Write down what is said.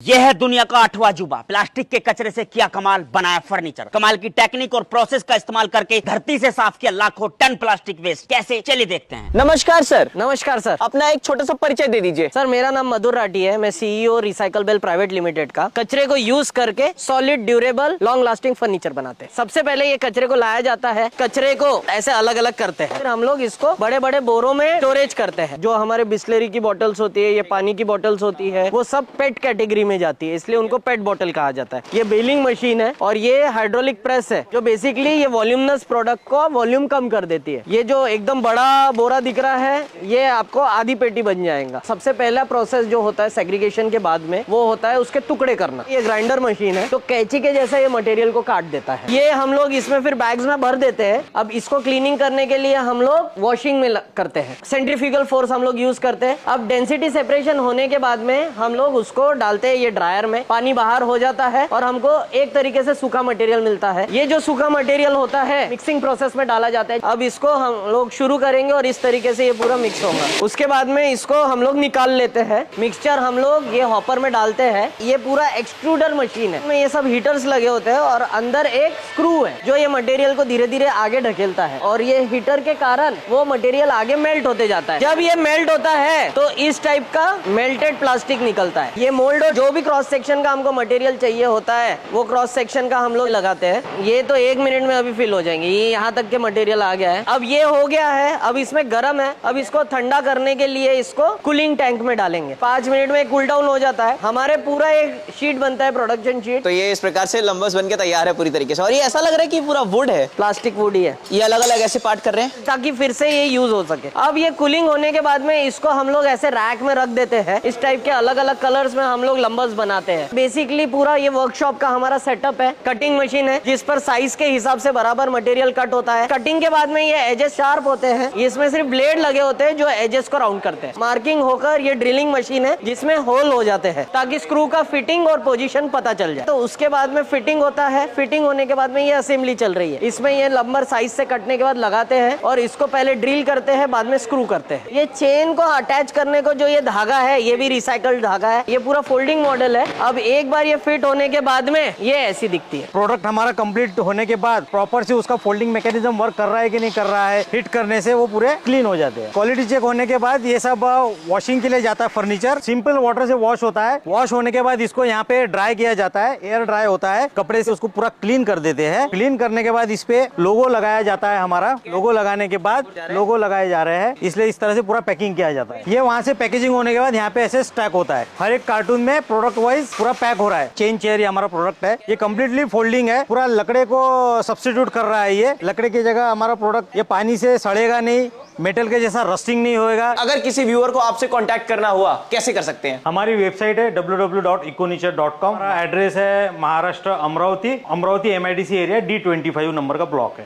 यह है दुनिया का 8वां अजूबा। प्लास्टिक के कचरे से किया कमाल, बनाया फर्नीचर। कमाल की टेक्निक और प्रोसेस का इस्तेमाल करके धरती से साफ किया लाखों टन प्लास्टिक वेस्ट। कैसे, चलिए देखते हैं। नमस्कार सर। नमस्कार सर। अपना एक छोटा सा परिचय दे दीजिए। सर मेरा नाम मधुर राठी है। मैं CEO Recycle Bell Private Limited का। कचरे को यूज करके solid durable long lasting furniture बनाते हैं। सबसे पहले ये कचरे को लाया जाता है, कचरे को ऐसे अलग अलग करते हैं, फिर हम लोग इसको बड़े बड़े बोरों में स्टोरेज करते हैं। जो हमारे बिस्लेरी की बॉटल्स होती है, ये पानी की बॉटल्स होती है, वो सब पेट कैटेगरी में जाती है, इसलिए उनको पेट बॉटल कहा जाता है। ये बेलिंग मशीन है और ये हाइड्रोलिक प्रेस है, जो बेसिकली ये वॉल्यूमनस प्रोडक्ट को वॉल्यूम कम कर देती है। ये जो एकदम बड़ा बोरा दिख रहा है, ये आपको आधी पेटी बन जाएगा। सबसे पहला प्रोसेस जो होता है सेग्रीगेशन के बाद में, वो होता है उसके टुकड़े करना। ये ग्राइंडर मशीन है, तो कैंची के जैसा ये मटेरियल को काट देता है। ये हम लोग इसमें फिर बैग्स में भर देते हैं। अब इसको क्लीनिंग करने के लिए हम लोग वॉशिंग में करते हैं, सेंट्रीफ्यूगल फोर्स हम लोग यूज करते हैं। अब डेंसिटी सेपरेशन होने के बाद में हम लोग उसको डालते हैं ये ड्रायर में, पानी बाहर हो जाता है और हमको एक तरीके से सूखा मटेरियल मिलता है। ये जो सूखा मटेरियल होता है मिक्सिंग प्रोसेस में डाला जाता है। अब इसको हम लोग शुरू करेंगे और इस तरीके से ये पूरा मिक्स होगा। उसके बाद में इसको हम लोग निकाल लेते हैं। मिक्सचर हम लोग ये हॉपर में डालते हैं। ये पूरा एक्सट्रूडर मशीन है, ये सब हीटर्स लगे होते हैं और अंदर एक स्क्रू है जो ये मटेरियल को धीरे धीरे आगे ढकेलता है और ये हीटर के कारण वो मटेरियल आगे मेल्ट होते जाता है। जब ये मेल्ट होता है तो इस टाइप का मेल्टेड प्लास्टिक निकलता है। ये मोल्ड जो भी क्रॉस सेक्शन का हमको मटेरियल चाहिए होता है, वो क्रॉस सेक्शन का हम लोग लगाते हैं। ये तो 1 मिनट में अभी फिल हो जाएंगे। ये यहाँ तक के मटेरियल आ गया है। अब ये हो गया है, अब इसमें गर्म है। अब इसको ठंडा करने के लिए इसको कूलिंग टैंक में डालेंगे। 5 मिनट में कूल डाउन हो जाता है। हमारे पूरा एक शीट बनता है, प्रोडक्शन शीट। तो ये इस प्रकार से लंबस बन के तैयार है पूरी तरीके से। और ये ऐसा लग रहा है कि पूरा वुड है, प्लास्टिक वुड ही है। ये अलग अलग ऐसे पार्ट कर रहे हैं ताकि फिर से ये यूज हो सके। अब ये कूलिंग होने के बाद में इसको हम लोग ऐसे रैक में रख देते हैं। इस टाइप के अलग अलग कलर्स में हम लोग लंबस बनाते हैं। बेसिकली पूरा ये वर्कशॉप का हमारा सेटअप है। कटिंग मशीन है जिस पर साइज के हिसाब से बराबर मटेरियल कट होता है। कटिंग के बाद में ये एजेस शार्प होते हैं। इसमें सिर्फ ब्लेड लगे होते हैं जो एजेस को राउंड करते हैं। मार्किंग होकर ये ड्रिलिंग मशीन है जिसमें होल हो जाते हैं ताकि स्क्रू का फिटिंग और पोजीशन पता चल जाए। तो उसके बाद में फिटिंग होता है। फिटिंग होने के बाद में ये असेंबली चल रही है। इसमें ये लंबर साइज से कटने के बाद लगाते हैं और इसको पहले ड्रिल करते हैं, बाद में स्क्रू करते हैं। ये चेन को अटैच करने को जो ये धागा है, ये भी रिसाइकल्ड धागा है। ये पूरा फोल्डिंग मॉडल है। अब एक बार ये फिट होने के बाद में ये ऐसी दिखती है। प्रोडक्ट हमारा कंप्लीट होने के बाद प्रॉपर से उसका फोल्डिंग मैकेनिज्म वर्क कर रहा है कि नहीं कर रहा है, हिट करने से वो पूरे क्लीन हो जाते हैं। क्वालिटी चेक होने के बाद ये सब वॉशिंग के लिए जाता है। फर्नीचर सिंपल वाटर से वॉश होता है। वॉश होने के बाद इसको यहाँ पे ड्राई किया जाता है, एयर ड्राई होता है। कपड़े से उसको पूरा क्लीन कर देते हैं। क्लीन करने के बाद इस पे लोगो लगाया जाता है। हमारा लोगो लगाने के बाद लोगो लगाए जा रहे हैं, इसलिए इस तरह से पूरा पैकिंग किया जाता है। ये वहाँ से पैकेजिंग होने के बाद यहाँ पे ऐसे स्टैक होता है। हर एक कार्टून में प्रोडक्ट वाइज पूरा पैक हो रहा है। चेन चेयर ये हमारा प्रोडक्ट है। ये कम्प्लीटली फोल्डिंग है, पूरा लकड़े को सब्स्टिट्यूट कर रहा है। ये लकड़े की जगह हमारा प्रोडक्ट, ये पानी से सड़ेगा नहीं, मेटल के जैसा रस्टिंग नहीं होएगा। अगर किसी व्यूअर को आपसे कांटेक्ट करना हुआ कैसे कर सकते हैं? हमारी वेबसाइट है www.econicher.com। हमारा एड्रेस है Maharashtra, Amravati MIDC area D25 number का ब्लॉक है।